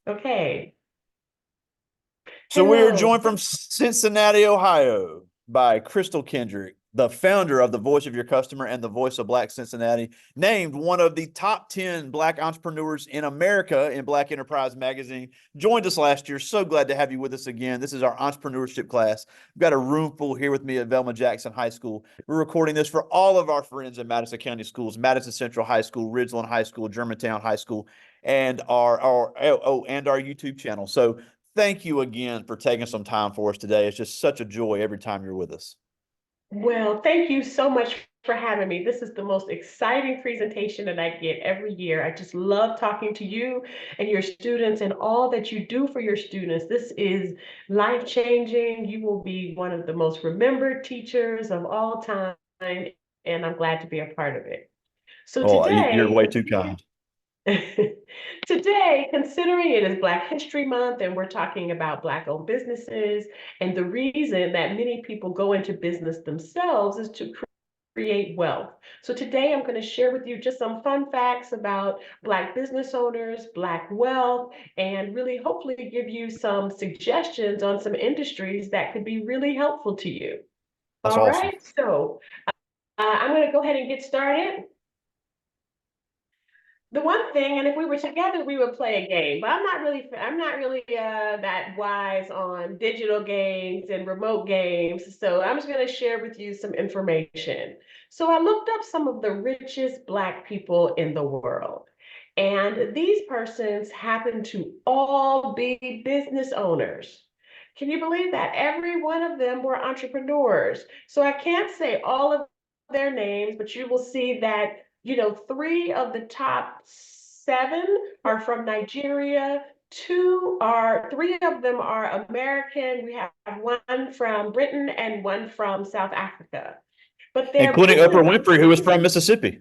Okay. So we are Hello. joined from Cincinnati, Ohio by Crystal Kendrick, the founder of the Voice of Your Customer and the Voice of Black Cincinnati, named one of the top 10 Black entrepreneurs in America in Black Enterprise Magazine. Joined us last year. So glad to have you with us again. This is our entrepreneurship class. We've got a room full here with me at Velma Jackson High School. We're recording this for all of our friends in Madison County schools, Madison Central High School, Ridgeland High School, Germantown High School, and our YouTube channel. So thank you again for taking some time for us today. It's just such a joy every time you're with us. Well, thank you so much for having me. This is the most exciting presentation that I get every year. I just love talking to you and your students and all that you do for your students. This is life-changing. You will be one of the most remembered teachers of all time, and I'm glad to be a part of it. So Oh, you're today, way too kind. Today, considering it is Black History Month and we're talking about Black-owned businesses, and the reason that many people go into business themselves is to create wealth. So today I'm going to share with you just some fun facts about Black business owners, Black wealth, and really hopefully give you some suggestions on some industries that could be really helpful to you. That's All awesome. right, so I'm going to go ahead and get started. The one thing, and if we were together, we would play a game. But I'm not really that wise on digital games and remote games. So I'm just going to share with you some information. So I looked up some of the richest Black people in the world. And these persons happen to all be business owners. Can you believe that? Every one of them were entrepreneurs. So I can't say all of their names, but you will see that three of the top seven are from Nigeria. Three of them are American. We have one from Britain and one from South Africa. But their Including Oprah business, Winfrey, who was from Mississippi.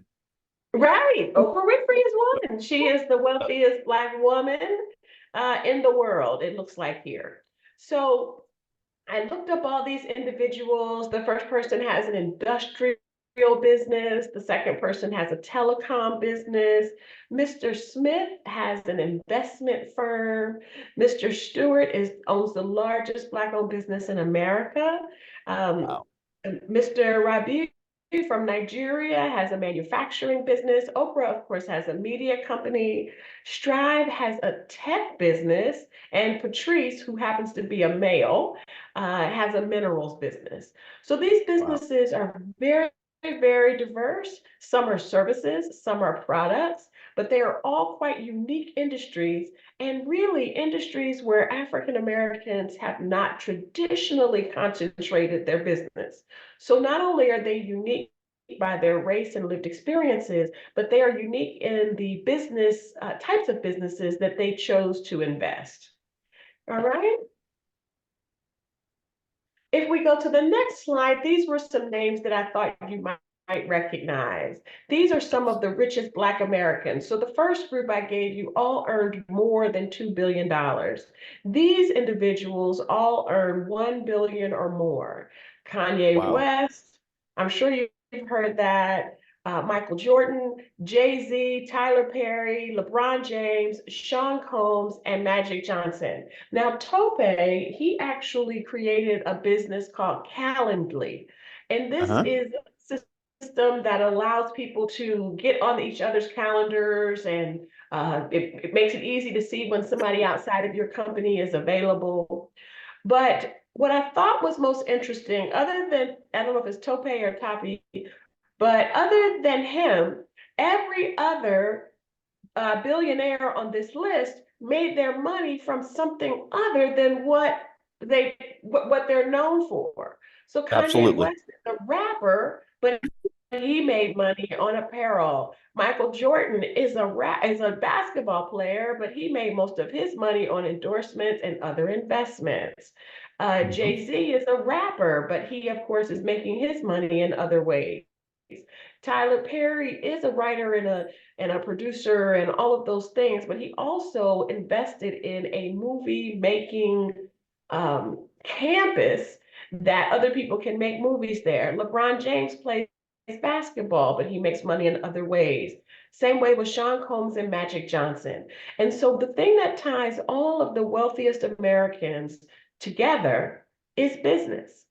right? Oprah Winfrey is one. She is the wealthiest Black woman in the world, it looks like here. So I looked up all these individuals. The first person has an industrial business. The second person has a telecom business. Mr. Smith has an investment firm. Mr. Stewart owns the largest Black-owned business in America. Um, Wow. Mr. Rabi from Nigeria has a manufacturing business. Oprah, of course, has a media company. Strive has a tech business. And Patrice, who happens to be a male, has a minerals business. So these Wow. businesses are very, very diverse. Some are services, some are products, but they are all quite unique industries and really industries where African Americans have not traditionally concentrated their business. So not only are they unique by their race and lived experiences, but they are unique in the business types of businesses that they chose to invest. All right. If we go to the next slide, these were some names that I thought you might recognize. These are some of the richest Black Americans. So the first group I gave you all earned more than $2 billion. These individuals all earn 1 billion or more. Kanye Wow. West, I'm sure you've heard that. Michael Jordan, Jay-Z, Tyler Perry, LeBron James, Sean Combs, and Magic Johnson. Now, Tope, he actually created a business called Calendly. And this Uh-huh. is a system that allows people to get on each other's calendars and it makes it easy to see when somebody outside of your company is available. But what I thought was most interesting, other than, I don't know if it's Tope or Tapi, but other than him, every other billionaire on this list made their money from something other than what they're known for. So Kanye Absolutely. West is a rapper, but he made money on apparel. Michael Jordan is a basketball player, but he made most of his money on endorsements and other investments. Mhm. Jay-Z is a rapper, but he, of course, is making his money in other ways. Tyler Perry is a writer and a producer and all of those things, but he also invested in a movie making campus that other people can make movies there. LeBron James plays basketball, but he makes money in other ways. Same way with Sean Combs and Magic Johnson. And so the thing that ties all of the wealthiest Americans together is business.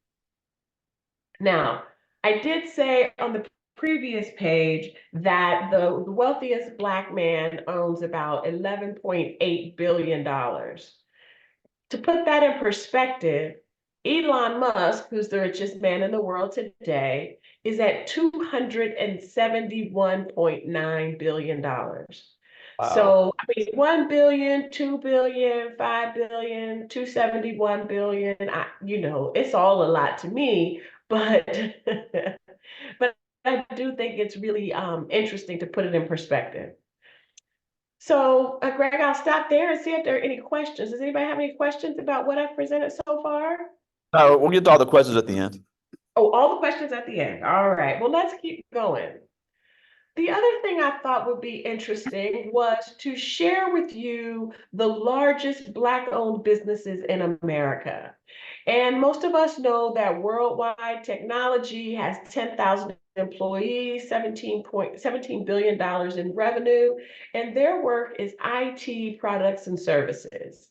Now, I did say on the previous page that the wealthiest Black man owns about $11.8 billion. To put that in perspective, Elon Musk, who's the richest man in the world today, is at $271.9 billion. Wow. So, I mean, 1 billion, 2 billion, 5 billion, 271 billion, it's all a lot to me, but but I do think it's really interesting to put it in perspective. So, Greg, I'll stop there and see if there are any questions. Does anybody have any questions about what I've presented so far? We'll get to all the questions at the end. Oh, all the questions at the end. All right. Well, let's keep going. The other thing I thought would be interesting was to share with you the largest Black-owned businesses in America. And most of us know that Worldwide Technology has 10,000 employees, $17 billion in revenue, and their work is IT products and services.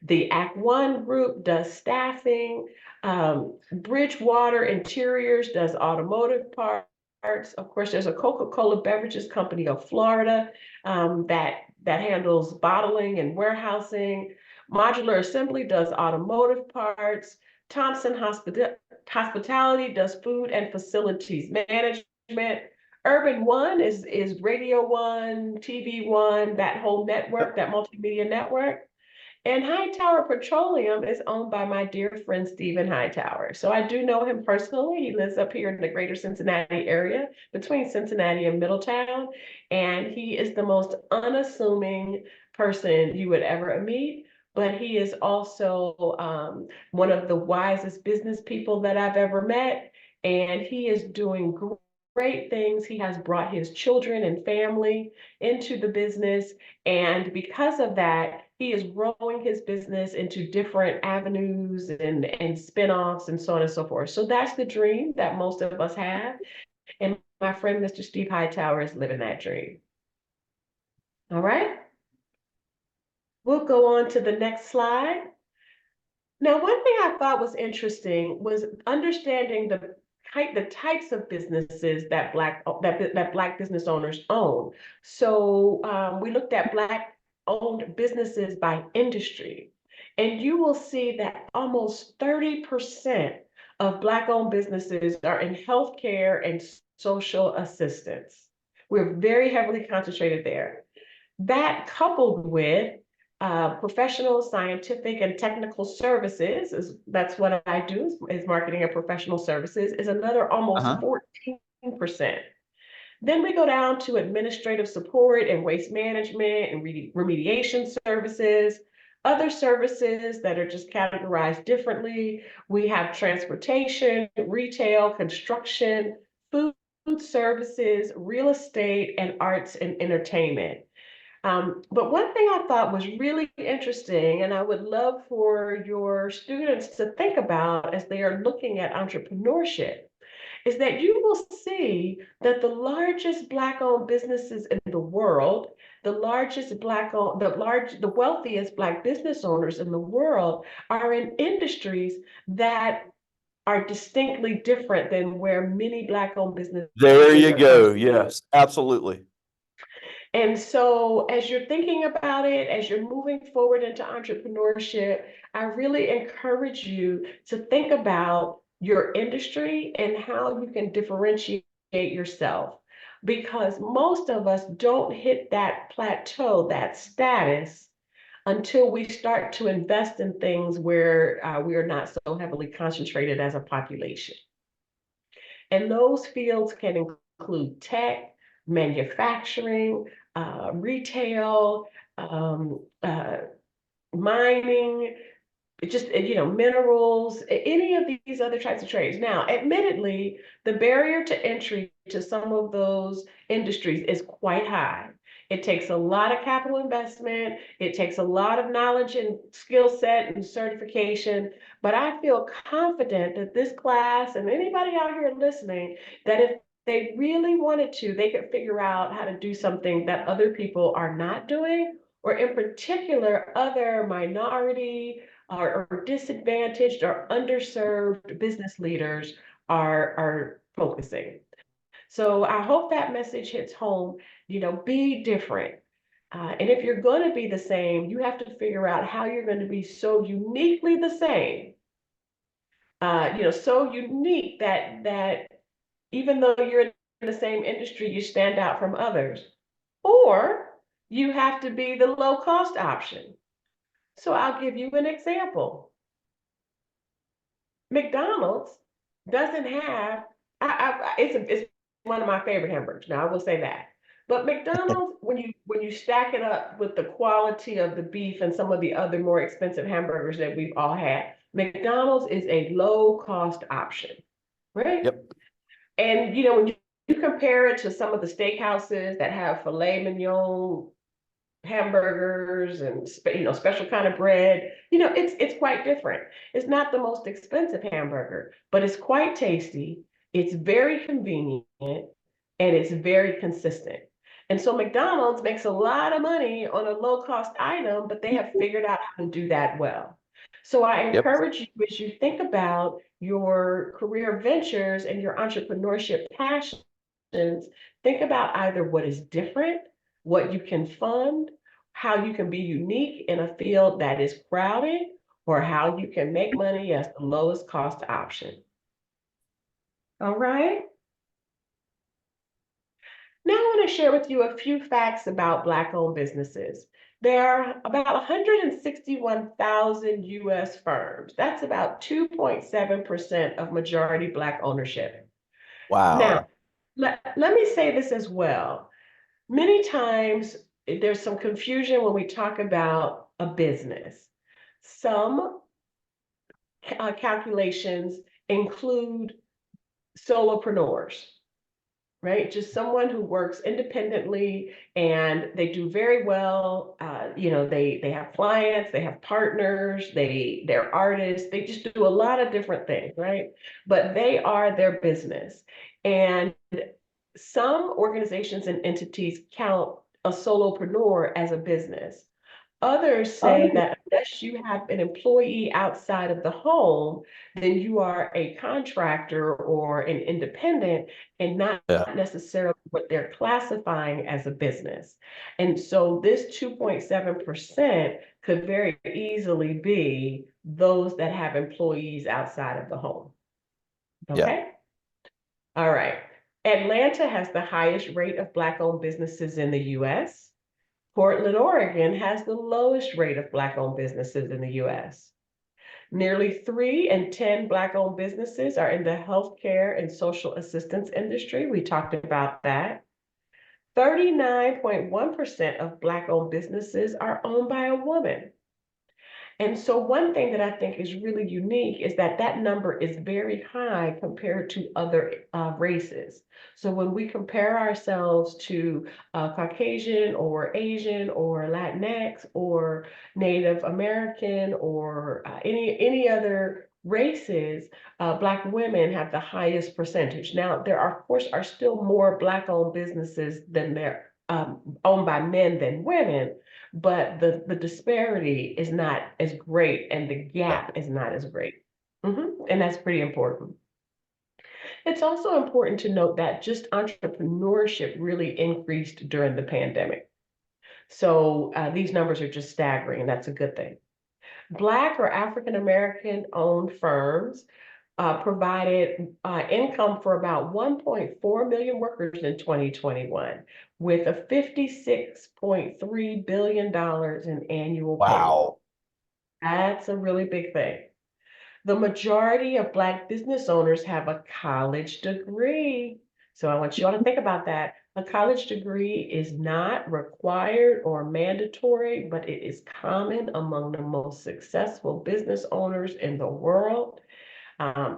The Act One Group does staffing. Bridgewater Interiors does automotive parts. Of course, there's a Coca-Cola Beverages Company of Florida that handles bottling and warehousing. Modular Assembly does automotive parts. Thompson Hospitality does food and facilities management. Urban One is Radio One, TV One, that whole network, that multimedia network. And Hightower Petroleum is owned by my dear friend Stephen Hightower. So I do know him personally. He lives up here in the greater Cincinnati area between Cincinnati and Middletown. And he is the most unassuming person you would ever meet. But he is also one of the wisest business people that I've ever met. And he is doing great things. He has brought his children and family into the business. And because of that, he is growing his business into different avenues and spin-offs and so on and so forth. So that's the dream that most of us have. And my friend, Mr. Steve Hightower, is living that dream. All right. We'll go on to the next slide. Now, one thing I thought was interesting was understanding the types of businesses that Black business owners own. So we looked at Black-owned businesses by industry, and you will see that almost 30% of Black-owned businesses are in healthcare and social assistance. We're very heavily concentrated there. That coupled with professional, scientific, and technical services, that's what I do, is marketing and professional services, is another almost 14%. Then we go down to administrative support and waste management and remediation services, other services that are just categorized differently. We have transportation, retail, construction, food services, real estate, and arts and entertainment. But one thing I thought was really interesting, and I would love for your students to think about as they are looking at entrepreneurship, is that you will see that the largest Black-owned businesses in the world, the wealthiest Black business owners in the world are in industries that are distinctly different than where many Black-owned businesses There you are go. concentrated. Yes, absolutely. And so, as you're thinking about it, as you're moving forward into entrepreneurship, I really encourage you to think about your industry and how you can differentiate yourself. Because most of us don't hit that plateau, that status, until we start to invest in things where we are not so heavily concentrated as a population. And those fields can include tech, manufacturing, retail, mining, just minerals, any of these other types of trades. Now, admittedly, the barrier to entry to some of those industries is quite high. It takes a lot of capital investment. It takes a lot of knowledge and skill set and certification. But I feel confident that this class and anybody out here listening, that if they really wanted to, they could figure out how to do something that other people are not doing, or in particular, other minority or disadvantaged or underserved business leaders are focusing. So I hope that message hits home, be different. And if you're going to be the same, you have to figure out how you're going to be so uniquely the same, so unique that even though you're in the same industry, you stand out from others. Or you have to be the low cost option. So I'll give you an example. McDonald's doesn't have, it's one of my favorite hamburgers. Now I will say that. But McDonald's, when you stack it up with the quality of the beef and some of the other more expensive hamburgers that we've all had, McDonald's is a low cost option, right? Yep. And when you compare it to some of the steakhouses that have filet mignon hamburgers and special kind of bread, it's quite different. It's not the most expensive hamburger, but it's quite tasty. It's very convenient and it's very consistent. And so McDonald's makes a lot of money on a low cost item, but they have figured out how to do that well. So I Yep. encourage you, as you think about your career ventures and your entrepreneurship passions, think about either what is different, what you can fund, how you can be unique in a field that is crowded, or how you can make money as the lowest cost option. All right. Now I want to share with you a few facts about Black-owned businesses. There are about 161,000 US firms. That's about 2.7% of majority Black ownership. Now, Wow. let me say this as well. Many times there's some confusion when we talk about a business. Some calculations include solopreneurs, right? Just someone who works independently and they do very well. They have clients, they have partners, they're artists, they just do a lot of different things, right? But they are their business. And some organizations and entities count a solopreneur as a business. Others say that unless you have an employee outside of the home, then you are a contractor or an independent and not Yeah. necessarily what they're classifying as a business. And so this 2.7% could very easily be those that have employees outside of the home. Yeah. Okay? All right. Atlanta has the highest rate of Black-owned businesses in the US. Portland, Oregon has the lowest rate of Black-owned businesses in the US. Nearly 3 in 10 Black-owned businesses are in the healthcare and social assistance industry. We talked about that. 39.1% of Black-owned businesses are owned by a woman. And so one thing that I think is really unique is that number is very high compared to other races. So when we compare ourselves to Caucasian or Asian or Latinx or Native American or any other races, Black women have the highest percentage. Now, there are, of course, are still more Black-owned businesses than they're owned by men than women, but the disparity is not as great and the gap is not as great. And that's pretty important. It's also important to note that just entrepreneurship really increased during the pandemic. So these numbers are just staggering, and that's a good thing. Black or African American owned firms provided income for about 1.4 million workers in 2021, with a $56.3 billion in annual payroll. Wow. That's a really big thing. The majority of Black business owners have a college degree. So I want you all to think about that. A college degree is not required or mandatory, but it is common among the most successful business owners in the world.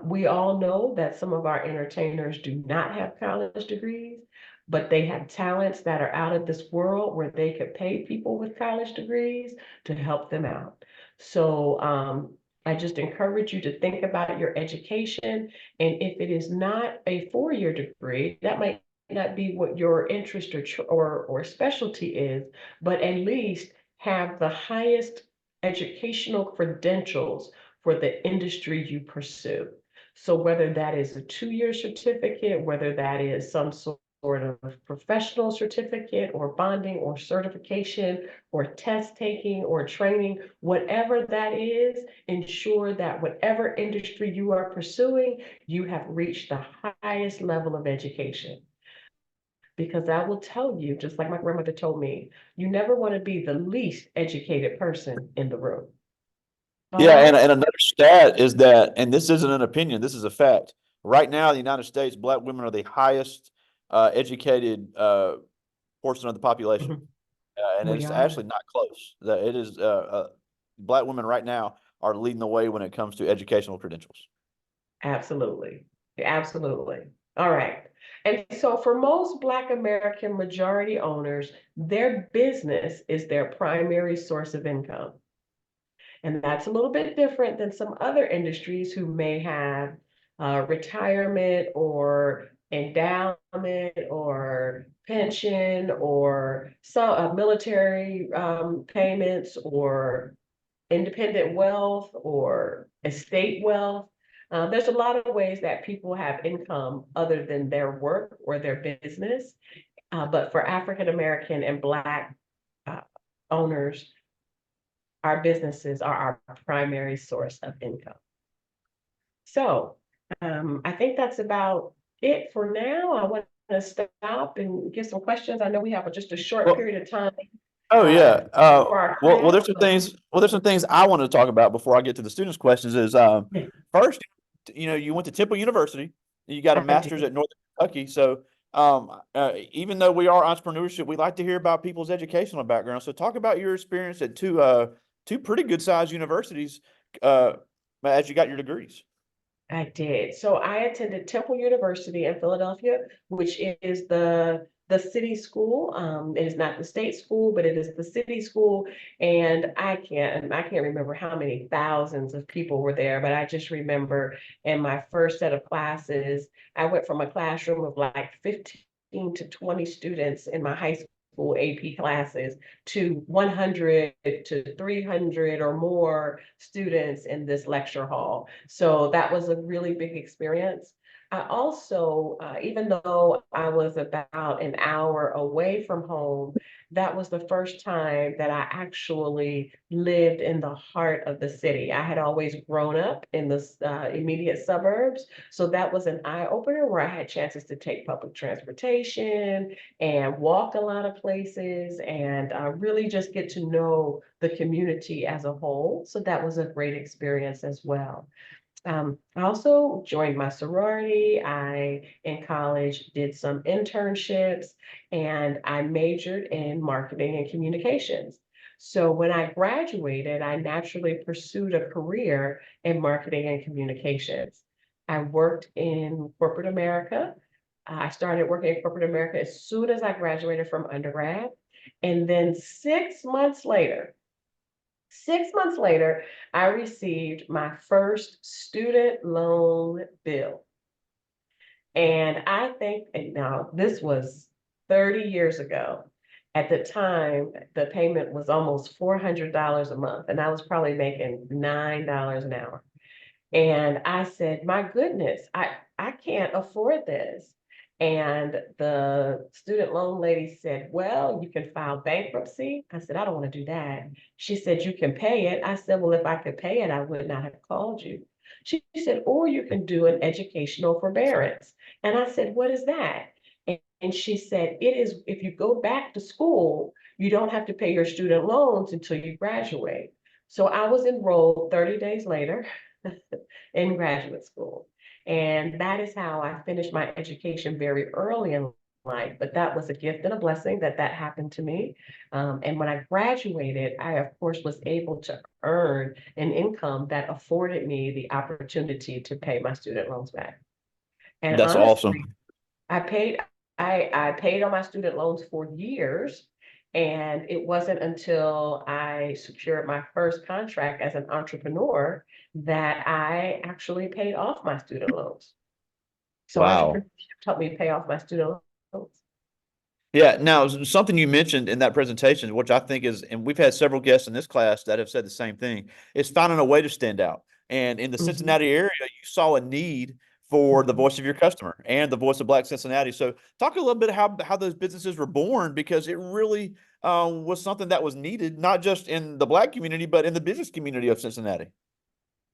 We all know that some of our entertainers do not have college degrees, but they have talents that are out of this world where they could pay people with college degrees to help them out. So I just encourage you to think about your education. And if it is not a 4-year degree, that might not be what your interest or specialty is, but at least have the highest educational credentials for the industry you pursue. So whether that is a 2-year certificate, whether that is some sort of professional certificate or bonding or certification or test taking or training, whatever that is, ensure that whatever industry you are pursuing, you have reached the highest level of education. Because I will tell you, just like my grandmother told me, you never want to be the least educated person in the room. All Yeah, right? and another stat is that, and this isn't an opinion, this is a fact. Right now, in the United States, black women are the highest educated portion of the population. Mhm. And We it's are. actually not close. That it is black women right now are leading the way when it comes to educational credentials. Absolutely. Absolutely. All right. And so for most Black American majority owners, their business is their primary source of income. And that's a little bit different than some other industries who may have retirement or endowment or pension or some military payments or independent wealth or estate wealth. There's a lot of ways that people have income other than their work or their business. But for African American and Black uh, owners, our businesses are our primary source of income. So I think that's about it for now. I want to stop and get some questions. I know we have just a short Well, period of time oh yeah. for our Well, class. there's some things. Well, there's some things I want to talk about before I get to the students' questions. Is first, you went to Temple University. You got a I master's did. at Northern Kentucky. So, even though we are entrepreneurship, we like to hear about people's educational background. So, talk about your experience at two pretty good sized universities, uh, as you got your degrees. I did. So I attended Temple University in Philadelphia, which is the city school. It is not the state school, but it is the city school. And I can't remember how many thousands of people were there, but I just remember in my first set of classes, I went from a classroom of like 15 to 20 students in my high school AP classes to 100 to 300 or more students in this lecture hall. So that was a really big experience. I also, even though I was about an hour away from home, that was the first time that I actually lived in the heart of the city. I had always grown up in the immediate suburbs. So that was an eye opener where I had chances to take public transportation and walk a lot of places and really just get to know the community as a whole. So that was a great experience as well. I also joined my sorority. In college, did some internships and I majored in marketing and communications. So when I graduated, I naturally pursued a career in marketing and communications. I worked in corporate America. I started working in corporate America as soon as I graduated from undergrad. And then 6 months later, I received my first student loan bill. And I think, and now this was 30 years ago. At the time, the payment was almost $400 a month, and I was probably making $9 an hour. And I said, my goodness, I can't afford this. And the student loan lady said, well, you can file bankruptcy. I said, I don't want to do that. She said, you can pay it. I said, well, if I could pay it, I would not have called you. She said, or you can do an educational forbearance. And I said, what is that? And she said, it is if you go back to school, you don't have to pay your student loans until you graduate. So I was enrolled 30 days later in graduate school. And that is how I finished my education very early in life. But that was a gift and a blessing that happened to me. And when I graduated, I, of course, was able to earn an income that afforded me the opportunity to pay my student loans back. And That's honestly, awesome. I paid I paid on my student loans for years. And it wasn't until I secured my first contract as an entrepreneur that I actually paid off my student loans. So Wow. entrepreneurship helped me pay off my student loans. Yeah. Now, something you mentioned in that presentation, which I think is, and we've had several guests in this class that have said the same thing, is finding a way to stand out. And in the Mhm, Cincinnati area, you saw a need for the mhm. voice of your customer and the voice of Black Cincinnati. So, talk a little bit how those businesses were born, because it really was something that was needed, not just in the Black community, but in the business community of Cincinnati.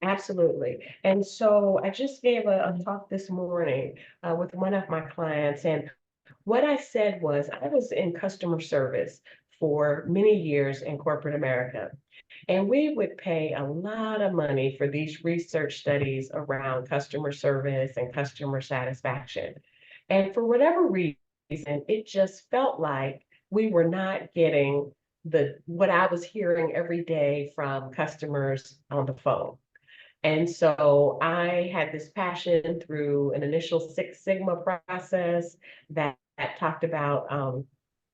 Absolutely. And so I just gave a talk this morning with one of my clients, and what I said was I was in customer service for many years in corporate America. And we would pay a lot of money for these research studies around customer service and customer satisfaction. And for whatever reason, it just felt like we were not getting the what I was hearing every day from customers on the phone. And so I had this passion through an initial Six Sigma process that talked about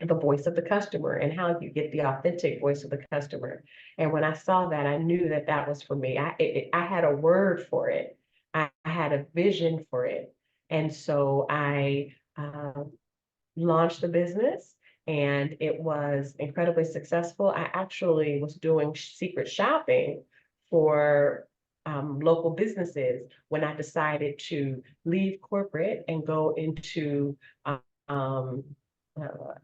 the voice of the customer and how you get the authentic voice of the customer. And when I saw that, I knew that that was for me. I had a word for it. I had a vision for it. And so I launched the business, and it was incredibly successful. I actually was doing secret shopping for local businesses when I decided to leave corporate and go into um,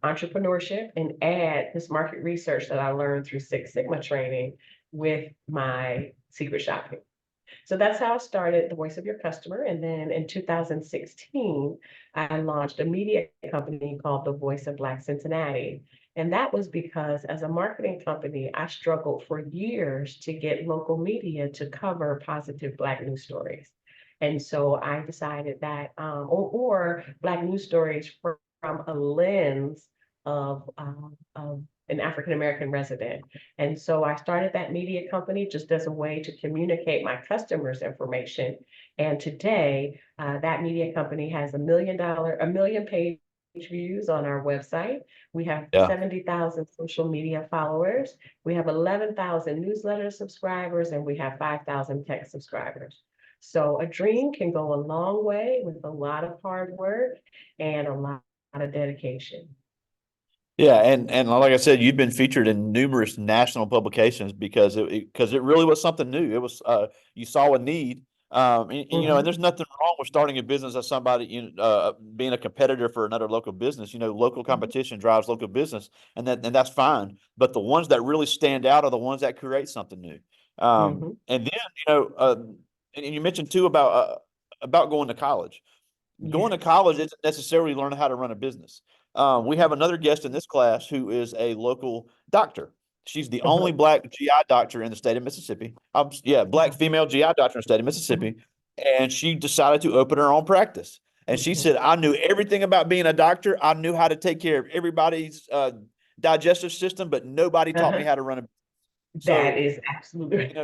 entrepreneurship and add this market research that I learned through Six Sigma training with my secret shopping. So that's how I started The Voice of Your Customer. And then in 2016, I launched a media company called The Voice of Black Cincinnati. And that was because as a marketing company, I struggled for years to get local media to cover positive Black news stories. And so I decided that, or Black news stories from a lens of an African American resident. And so I started that media company just as a way to communicate my customers' information. And today, that media company has a million page views on our website. We have Yeah. 70,000 social media followers. We have 11,000 newsletter subscribers, and we have 5,000 text subscribers. So a dream can go a long way with a lot of hard work and a lot of dedication. Yeah, and like I said, you've been featured in numerous national publications because it really was something new. It was you saw a need, and Mhm, there's nothing wrong with starting a business as somebody being a competitor for another local business. Local mhm, competition drives local business, and that's fine. But the ones that really stand out are the ones that create something new. mhm. And then and you mentioned too about going to college. Going to Yes. college isn't necessarily learning how to run a business. We have another guest in this class who is a local doctor. She's the only Uh-huh. black GI doctor in the state of Mississippi. Yeah, black Wow. female GI doctor in the state of Mhm, Mississippi. And she decided to open her own practice. And she mhm. said, I knew everything about being a doctor. I knew how to take care of everybody's digestive system, but nobody taught me Uh-huh. how to run a. That So is absolutely.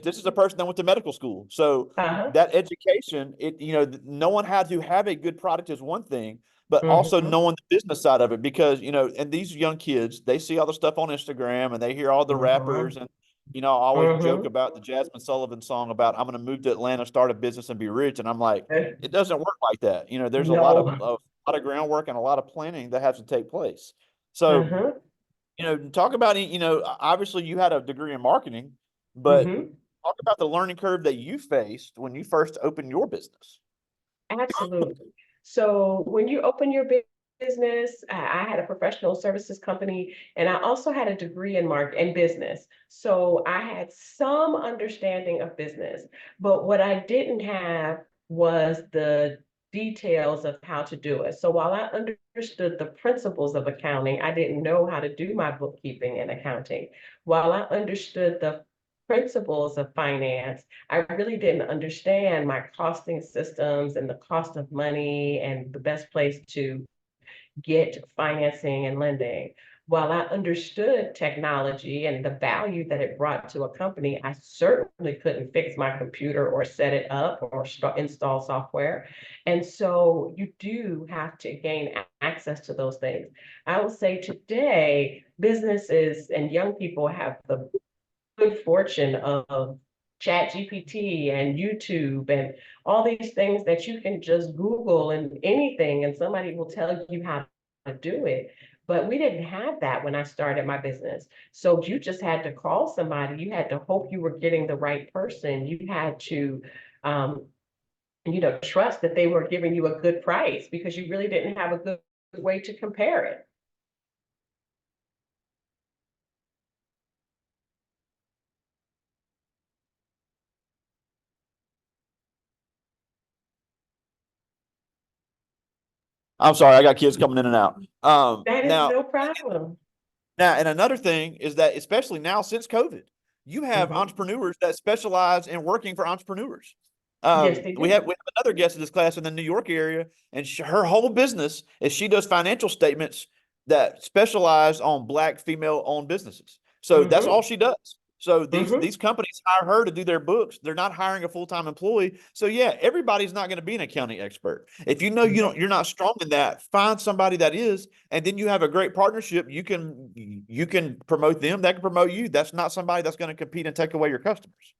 this is a person that went to medical school. So Uh-huh. that education, no one had to have a good product is one thing, but also Mhm, knowing the business side of it, because, and these young kids, they see all the stuff on Instagram and they hear all the rappers. mhm, And, I always joke mhm. about the Jasmine Sullivan song about, I'm going to move to Atlanta, start a business and be rich. And I'm like, it doesn't work like that. There's a lot No. lot of groundwork and a lot of planning that has to take place. So, Uh-huh. talk about it. Obviously you had a degree in marketing, but Mhm. talk about the learning curve that you faced when you first opened your business. Absolutely. So when you open your business, I had a professional services company, and I also had a degree in market and business. So I had some understanding of business, but what I didn't have was the details of how to do it. So while I understood the principles of accounting, I didn't know how to do my bookkeeping and accounting. While I understood the principles of finance, I really didn't understand my costing systems and the cost of money and the best place to get financing and lending. while I understood technology and the value that it brought to a company, I certainly couldn't fix my computer or set it up or install software. And so you do have to gain access to those things. I will say today, businesses and young people have the good fortune of Chat GPT and YouTube and all these things that you can just Google and anything, and somebody will tell you how to do it. But we didn't have that when I started my business. So you just had to call somebody. You had to hope you were getting the right person. You had to, um, trust that they were giving you a good price because you really didn't have a good way to compare it. I'm sorry, I got kids coming in and out. That is Now, no problem. and another thing is that, especially now since COVID, you have Mhm. entrepreneurs that specialize in working for entrepreneurs. Yes, they We do. have another guest in this class in the New York area, and her whole business is she does financial statements that specialize on Black female-owned businesses. So that's all Mhm. she does. So Mhm. these companies hire her to do their books. They're not hiring a full-time employee. So yeah, everybody's not going to be an accounting expert. If you know you're not strong in that, find somebody that is, and then you have a great partnership. You can promote them. That can promote you. That's not somebody that's going to compete and take away your customers.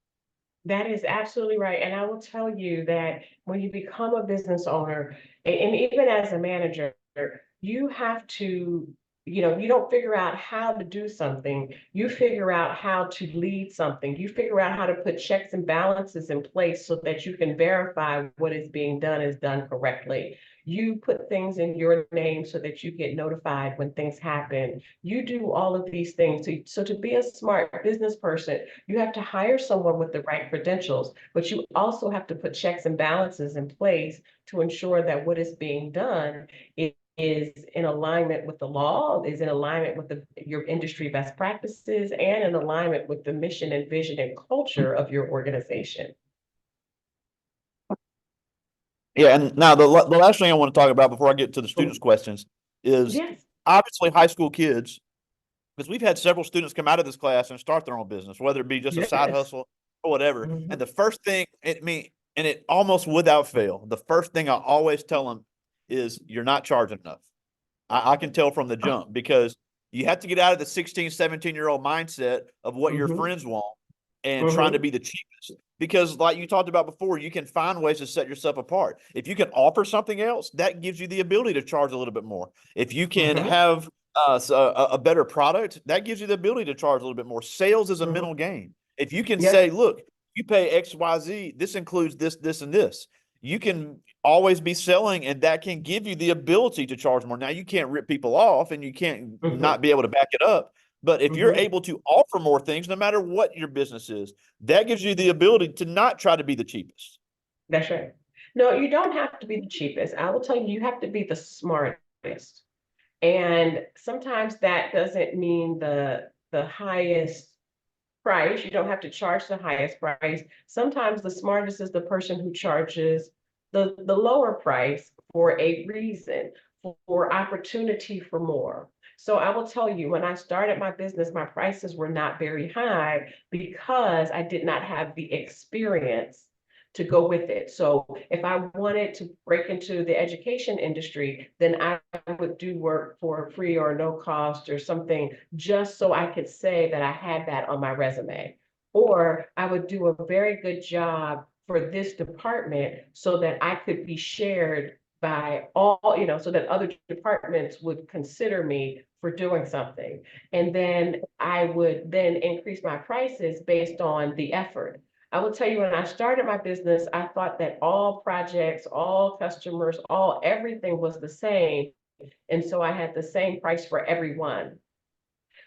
That is absolutely right. And I will tell you that when you become a business owner, and even as a manager, you have to, you don't figure out how to do something. You figure out how to lead something. You figure out how to put checks and balances in place so that you can verify what is being done is done correctly. You put things in your name so that you get notified when things happen. You do all of these things. So to be a smart business person, you have to hire someone with the right credentials, but you also have to put checks and balances in place to ensure that what is being done is in alignment with the law, is in alignment with your industry best practices, and in alignment with the mission and vision and culture of your organization. Yeah, and now the last thing I want to talk about before I get to the students' Oh, questions is yes, obviously high school kids, because we've had several students come out of this class and start their own business, whether it be just a side yes. hustle or whatever. And Mhm. the first thing and it almost without fail, the first thing I always tell them is you're not charging enough. I can tell from the Oh, jump, because you have to get out of the 16, 17-year-old mindset of what your mhm, friends want and trying to mhm, be the cheapest. Because, like you talked about before, you can find ways to set yourself apart. If you can offer something else, that gives you the ability to charge a little bit more. If you can mhm, have a better product, that gives you the ability to charge a little bit more. Sales is a mhm. mental game. If you can say, Yep. look, you pay XYZ, this includes this, this, and this, you can always be selling, and that can give you the ability to charge more. Now, you can't rip people off and you can't not Mhm, be able to back it up. But if you're mhm. able to offer more things, no matter what your business is, that gives you the ability to not try to be the cheapest. That's right. No, you don't have to be the cheapest. I will tell you, you have to be the smartest. And sometimes that doesn't mean the highest price. You don't have to charge the highest price. Sometimes the smartest is the person who charges the lower price for a reason, for opportunity for more. So I will tell you, when I started my business, my prices were not very high because I did not have the experience to go with it. So if I wanted to break into the education industry, then I would do work for free or no cost or something just so I could say that I had that on my resume. Or I would do a very good job for this department so that I could be shared by all, so that other departments would consider me for doing something. And then I would then increase my prices based on the effort. I will tell you, when I started my business, I thought that all projects, all customers, everything was the same. And so I had the same price for everyone.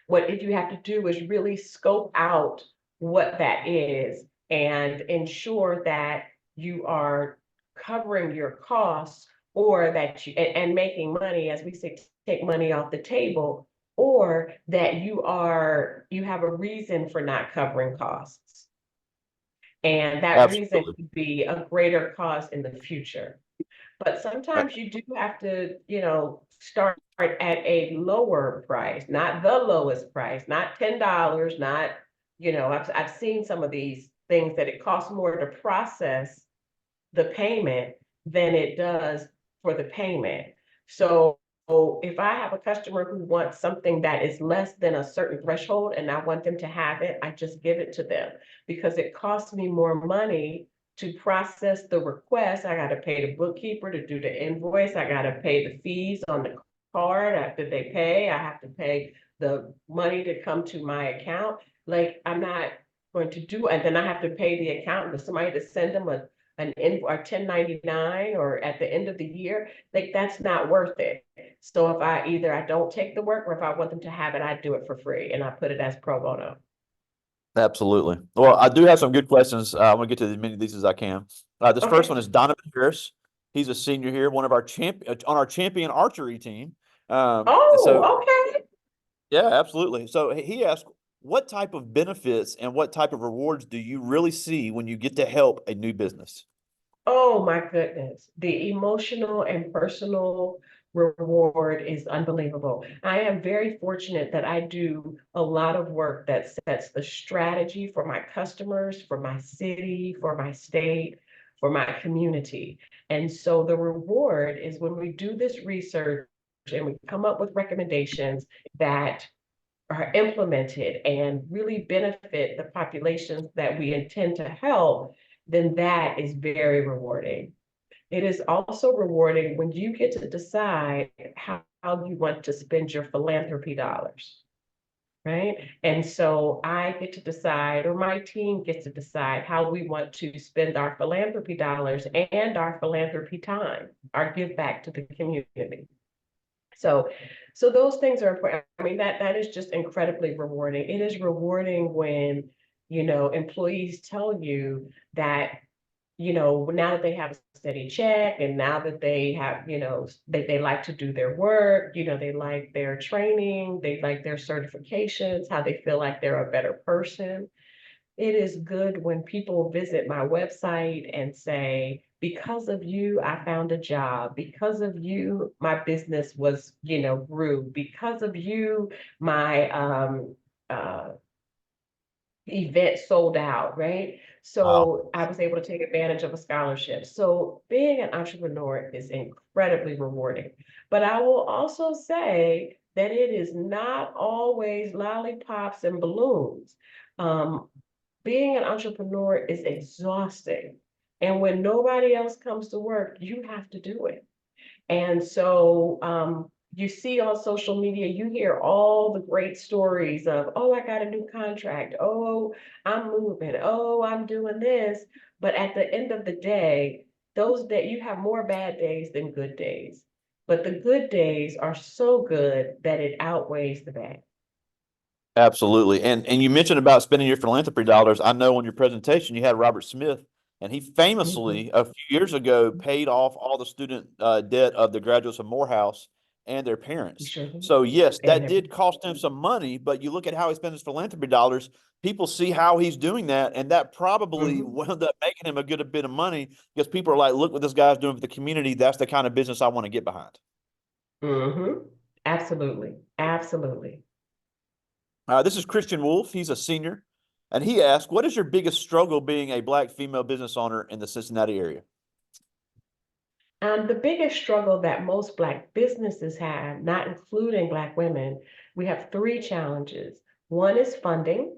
What if you have to do is really scope out what that is and ensure that you are covering your costs, or that and making money, as we say, take money off the table, or that you have a reason for not covering costs. And that reason Absolutely. could be a greater cost in the future. But sometimes you do have to, start at a lower price, not the lowest price, not $10, not, I've seen some of these things that it costs more to process the payment than it does for the payment. So if I have a customer who wants something that is less than a certain threshold and I want them to have it, I just give it to them because it costs me more money to process the request. I got to pay the bookkeeper to do the invoice. I got to pay the fees on the card after they pay. I have to pay the money to come to my account. Like I'm not going to do, and then I have to pay the accountant or somebody to send them an in or 1099 or at the end of the year, like that's not worth it. So if I don't take the work or if I want them to have it, I do it for free and I put it as pro bono. Absolutely. Well, I do have some good questions. I want to get to as many of these as I can. This first Okay. one is Donovan Harris. He's a senior here, one of our on our champion archery team. So Oh, okay. yeah, absolutely. So he asked, what type of benefits and what type of rewards do you really see when you get to help a new business? Oh my goodness. The emotional and personal reward is unbelievable. I am very fortunate that I do a lot of work that sets the strategy for my customers, for my city, for my state, for my community. And so the reward is when we do this research and we come up with recommendations that are implemented and really benefit the populations that we intend to help, then that is very rewarding. It is also rewarding when you get to decide how you want to spend your philanthropy dollars, right? And so I get to decide, or my team gets to decide how we want to spend our philanthropy dollars and our philanthropy time, our give back to the community. So, so those things are important. I mean, that is just incredibly rewarding. It is rewarding when, employees tell you that, now that they have a steady check and now that they have, they like to do their work, they like their training, they like their certifications, how they feel like they're a better person. It is good when people visit my website and say, because of you, I found a job. Because of you, my business was, grew. Because of you, my uh, event sold out, right? Wow. So I was able to take advantage of a scholarship. So being an entrepreneur is incredibly rewarding. But I will also say that it is not always lollipops and balloons. Um, Being an entrepreneur is exhausting. And when nobody else comes to work, you have to do it. And so you see on social media, you hear all the great stories of, oh, I got a new contract. Oh, I'm moving. Oh, I'm doing this. But at the end of the day, those days, you have more bad days than good days. But the good days are so good that it outweighs the bad. Absolutely. And you mentioned about spending your philanthropy dollars. I know on your presentation you had Robert Smith, and he famously Mhm. a few years ago paid off all the student debt of the graduates of Morehouse and their You parents. sure do. So yes, And that did cost him some money, but you look at how he spent his philanthropy dollars, people see how he's doing that, and that probably mhm, wound up making him a good bit of money because people are like, look what this guy's doing for the community. That's the kind of business I want to get behind. absolutely. Absolutely. This is Christian Wolf. He's a senior. And he asked, what is your biggest struggle being a black female business owner in the Cincinnati area? The biggest struggle that most Black businesses have, not including Black women, we have three challenges. One is funding,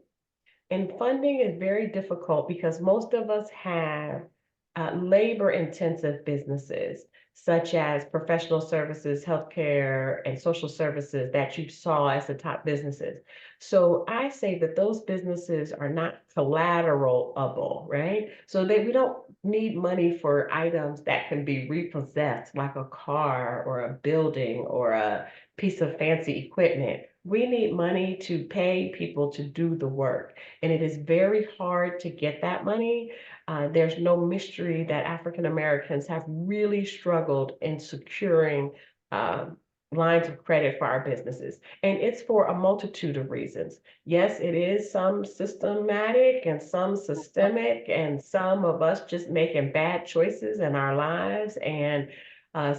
and funding is very difficult because most of us have labor intensive businesses, such as professional services, healthcare, and social services that you saw as the top businesses. So I say that those businesses are not collateralable, right? So that we don't need money for items that can be repossessed, like a car or a building or a piece of fancy equipment. We need money to pay people to do the work. And it is very hard to get that money. There's no mystery that African Americans have really struggled in securing lines of credit for our businesses. And it's for a multitude of reasons. Yes, it is some systematic and some systemic, and some of us just making bad choices in our lives. And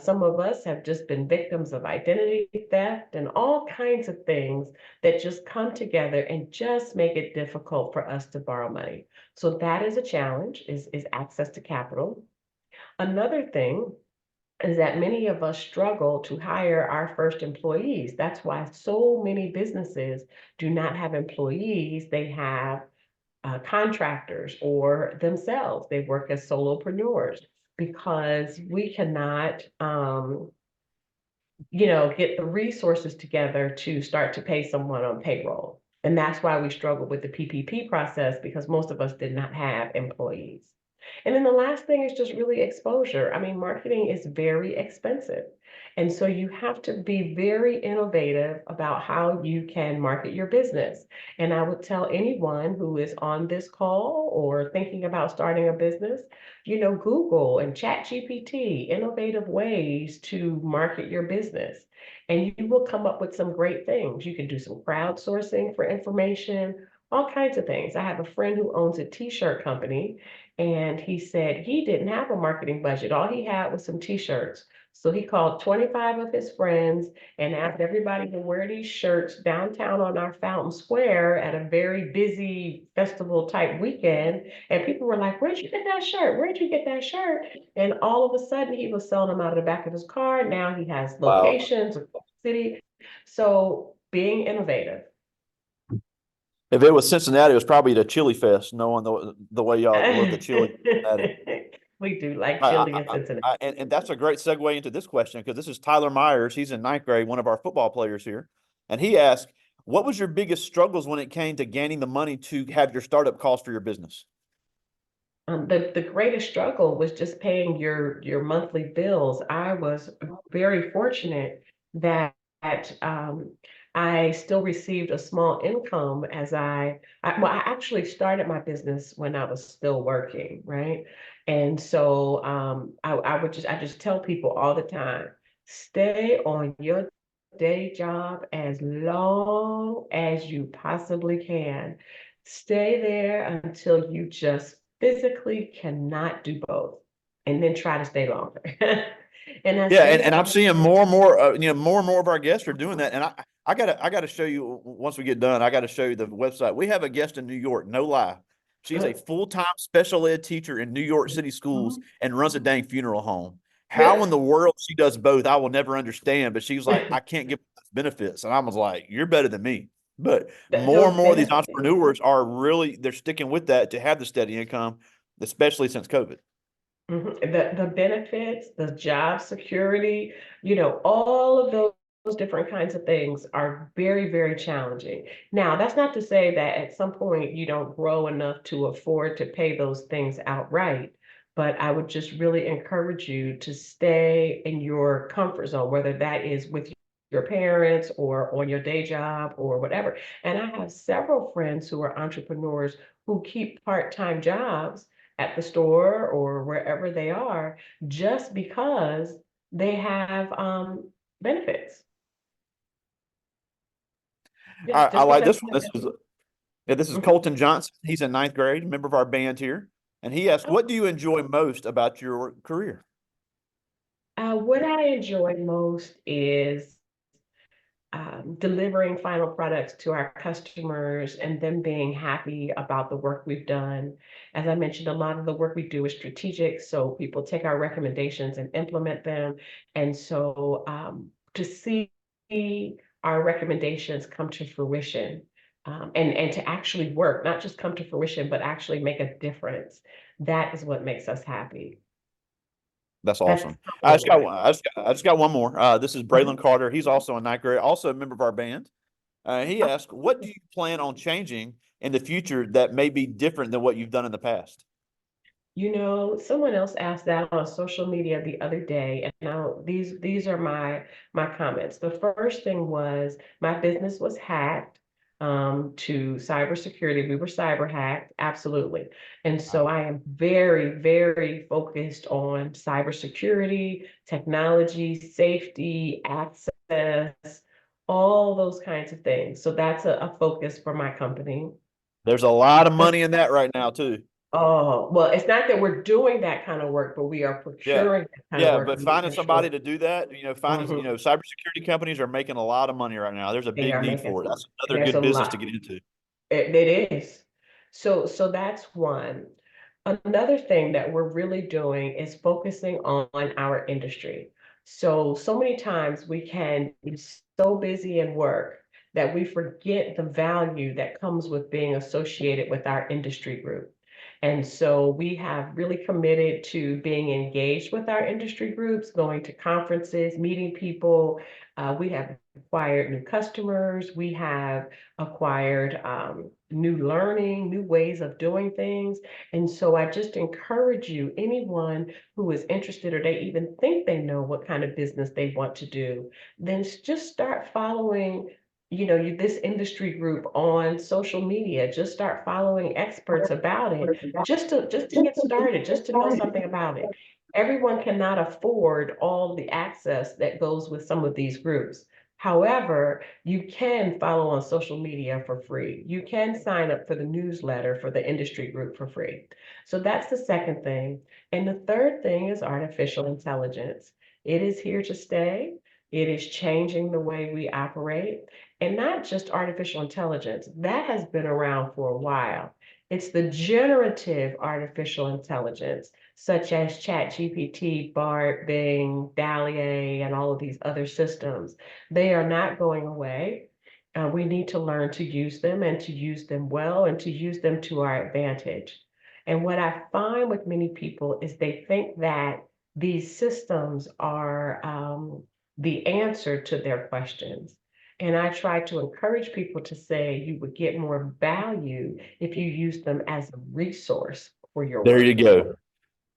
Some of us have just been victims of identity theft and all kinds of things that just come together and just make it difficult for us to borrow money. So that is a challenge, is access to capital. Another thing is that many of us struggle to hire our first employees. That's why so many businesses do not have employees. They have contractors or themselves. They work as solopreneurs because we cannot, get the resources together to start to pay someone on payroll. And that's why we struggle with the PPP process because most of us did not have employees. And then the last thing is just really exposure. I mean, marketing is very expensive. And so you have to be very innovative about how you can market your business. And I would tell anyone who is on this call or thinking about starting a business, Google and ChatGPT, innovative ways to market your business. And you will come up with some great things. You can do some crowdsourcing for information, all kinds of things. I have a friend who owns a t-shirt company, and he said he didn't have a marketing budget. All he had was some t-shirts. So he called 25 of his friends and asked everybody to wear these shirts downtown on our Fountain Square at a very busy festival type weekend. And people were like, "Where'd you get that shirt? Where'd you get that shirt?" And all of a sudden he was selling them out of the back of his car. Now he has Wow. locations across the city. So being innovative. If it was Cincinnati, it was probably the Chili Fest, knowing the way y'all love the chili in Cincinnati. We do like chili in Cincinnati. And that's a great segue into this question because this is Tyler Myers. He's in ninth grade, one of our football players here. And he asked, what was your biggest struggles when it came to gaining the money to have your startup cost for your business? The greatest struggle was just paying your monthly bills. I was very fortunate that um, I still received a small income as I actually started my business when I was still working, right? And so I just tell people all the time, stay on your day job as long as you possibly can. Stay there until you just physically cannot do both, and then try to stay longer. And I Yeah, say and that I'm seeing more and more, more and more of our guests are doing that. And I gotta show you once we get done. I gotta show you the website. We have a guest in New York. No lie, she's a full-time special ed teacher in New York City schools and runs a dang funeral home. How in the world she does both, I will never understand. But she was like, I can't get benefits, and I was like, you're better than me. But more and those more of these benefits. entrepreneurs are really they're sticking with that to have the steady income, especially since COVID. The benefits, the job security, all of those different kinds of things are very, very challenging. Now, that's not to say that at some point you don't grow enough to afford to pay those things outright, but I would just really encourage you to stay in your comfort zone, whether that is with your parents or on your day job or whatever. And I have several friends who are entrepreneurs who keep part-time jobs at the store or wherever they are just because they have benefits. Yeah, I just like because this one. they have This is benefits. Colton Johnson. He's in ninth grade, member of our band here. And he asked, Mhm. what do you enjoy most about your career? What I enjoy most is delivering final products to our customers and them being happy about the work we've done. As I mentioned, a lot of the work we do is strategic, so people take our recommendations and implement them. And so to see our recommendations come to fruition, and to actually work, not just come to fruition, but actually make a difference, that is what makes us happy. That's That's awesome. I probably just got what. one. I just got one more. This is Braylon Carter. He's also in ninth grade, also a member of our band. He asked, what do you plan on changing in the future that may be different than what you've done in the past? Someone else asked that on social media the other day, and now these are my comments. The first thing was my business was hacked to cybersecurity. We were cyber hacked, absolutely. And so Wow. I am very, very focused on cybersecurity, technology, safety, access, all those kinds of things. So that's a focus for my company. There's a lot of money in that right now, too. Oh, well, it's not that we're doing that kind of work, but we are Yeah. procuring that kind of Yeah, work but and finding making somebody sure. to do that, finding, Mhm. cybersecurity companies are making a lot of money right now. There's a They big are need making for it. some, That's another there's a good business to lot. get into. It is. So that's one. Another thing that we're really doing is focusing on our industry. So many times we can be so busy in work that we forget the value that comes with being associated with our industry group. And so we have really committed to being engaged with our industry groups, going to conferences, meeting people. We have acquired new customers. We have acquired new learning, new ways of doing things. And so I just encourage you, anyone who is interested or they even think they know what kind of business they want to do, then just start following, this industry group on social media. Just start following experts about it, just to get started, just to know something about it. Everyone cannot afford all the access that goes with some of these groups. However, you can follow on social media for free. You can sign up for the newsletter for the industry group for free. So that's the second thing. And the third thing is artificial intelligence. It is here to stay. It is changing the way we operate. And not just artificial intelligence, that has been around for a while. It's the generative artificial intelligence, such as ChatGPT, BART, Bing, DALL-E, and all of these other systems. They are not going away. We need to learn to use them and to use them well and to use them to our advantage. And what I find with many people is they think that these systems are the answer to their questions. And I try to encourage people to say you would get more value if you use them as a resource for your There you work. go.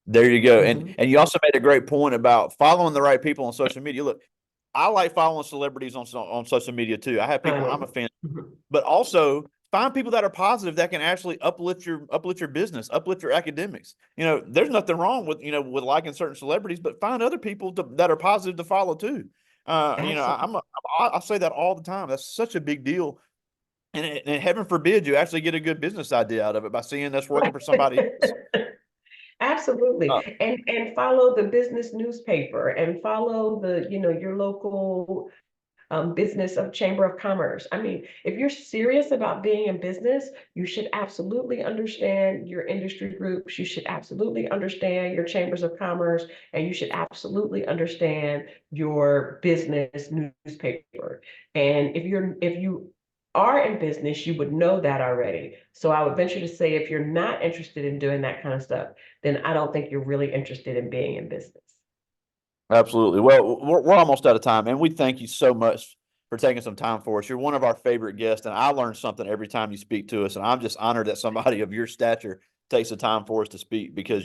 There you go. And Mhm. and you also made a great point about following the right people on social media. Look, I like following celebrities on social media too. I have people I'm a fan, Mhm. but also find people that are positive that can actually uplift your business, uplift your academics. There's nothing wrong with with liking certain celebrities, but find other people that are positive to follow too. Absolutely. I say that all the time. That's such a big deal. And heaven forbid you actually get a good business idea out of it by seeing that's working for somebody else. Uh, Absolutely. And follow the business newspaper and follow your local business of Chamber of Commerce. I mean, if you're serious about being in business, you should absolutely understand your industry groups. You should absolutely understand your chambers of commerce, and you should absolutely understand your business newspaper. And if you are in business, you would know that already. So I would venture to say if you're not interested in doing that kind of stuff, then I don't think you're really interested in being in business. Absolutely. Well, we're almost out of time, and we thank you so much for taking some time for us. You're one of our favorite guests, and I learn something every time you speak to us. And I'm just honored that somebody of your stature takes the time for us to speak because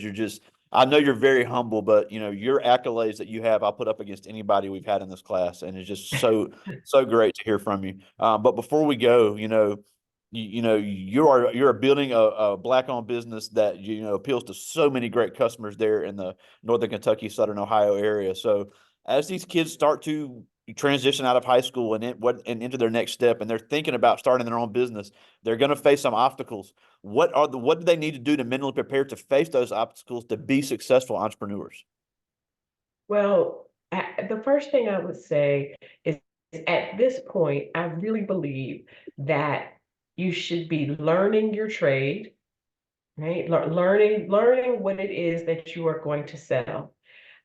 I know you're very humble, but your accolades that you have, I'll put up against anybody we've had in this class, and it's just so great to hear from you. But before we go, you're building a black-owned business that appeals to so many great customers there in the Northern Kentucky, Southern Ohio area. So as these kids start to transition out of high school and into their next step, and they're thinking about starting their own business, they're going to face some obstacles. What do they need to do to mentally prepare to face those obstacles to be successful entrepreneurs? Well, the first thing I would say is at this point, I really believe that you should be learning your trade, right? Learning what it is that you are going to sell.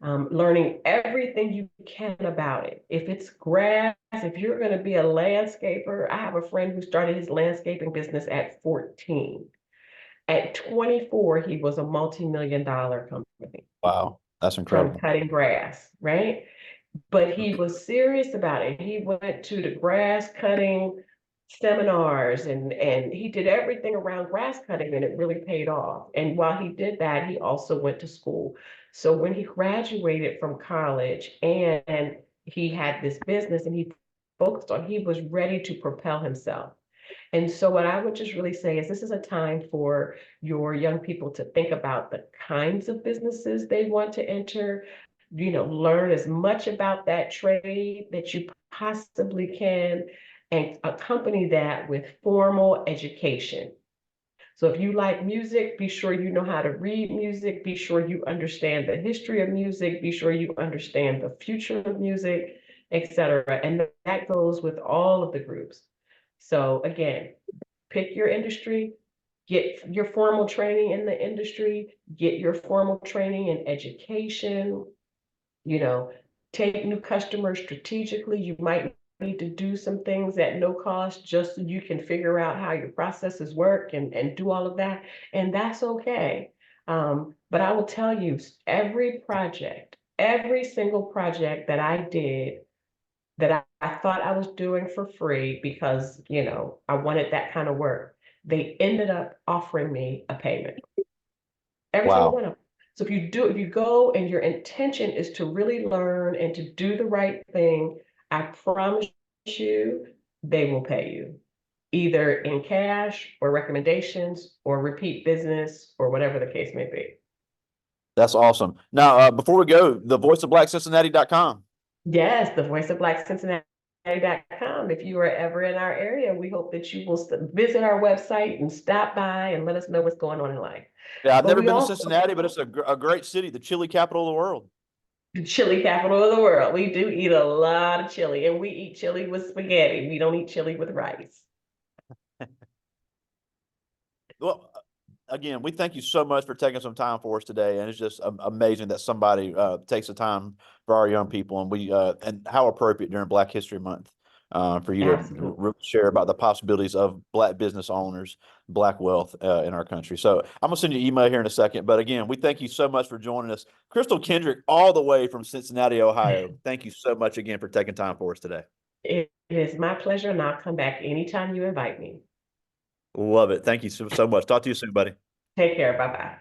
Learning everything you can about it. If it's grass, if you're going to be a landscaper, I have a friend who started his landscaping business at 14. At 24, he was a multi-million dollar company Wow, that's from incredible. cutting grass, right? But he was serious about it. He went to the grass cutting seminars and he did everything around grass cutting and it really paid off. And while he did that, he also went to school. So when he graduated from college and he had this business and he focused on, he was ready to propel himself. And so what I would just really say is this is a time for your young people to think about the kinds of businesses they want to enter, learn as much about that trade that you possibly can and accompany that with formal education. So if you like music, be sure you know how to read music, be sure you understand the history of music, be sure you understand the future of music, etc. And that goes with all of the groups. So again, pick your industry, get your formal training in the industry, get your formal training in education, you know, take new customers strategically. You might need to do some things at no cost just so you can figure out how your processes work and do all of that. And that's okay. But I will tell you, every single project that I did that I thought I was doing for free because, I wanted that kind of work, they ended up offering me a payment. Every single Wow. one of them. So if you go and your intention is to really learn and to do the right thing, I promise you, they will pay you either in cash or recommendations or repeat business or whatever the case may be. That's awesome. Now, before we go, the voice of Black Cincinnati.com. Yes, the voice of Black Cincinnati.com. If you are ever in our area, we hope that you will visit our website and stop by and let us know what's going on in life. Yeah, I've But never we been to also Cincinnati, but it's a great city, the chili capital of the world. the chili capital of the world. We do eat a lot of chili, and we eat chili with spaghetti. We don't eat chili with rice. Well, again, we thank you so much for taking some time for us today, and it's just amazing that somebody takes the time for our young people, and we and how appropriate during Black History Month for you to Absolutely. really share about the possibilities of Black business owners, Black wealth in our country. So I'm gonna send you an email here in a second, but again, we thank you so much for joining us, Crystal Kendrick, all the way from Cincinnati, Ohio. Thank you so much again for taking time for us today. It is my pleasure, and I'll come back anytime you invite me. Love it. Thank you so much. Talk to you soon, buddy. Take care. Bye bye.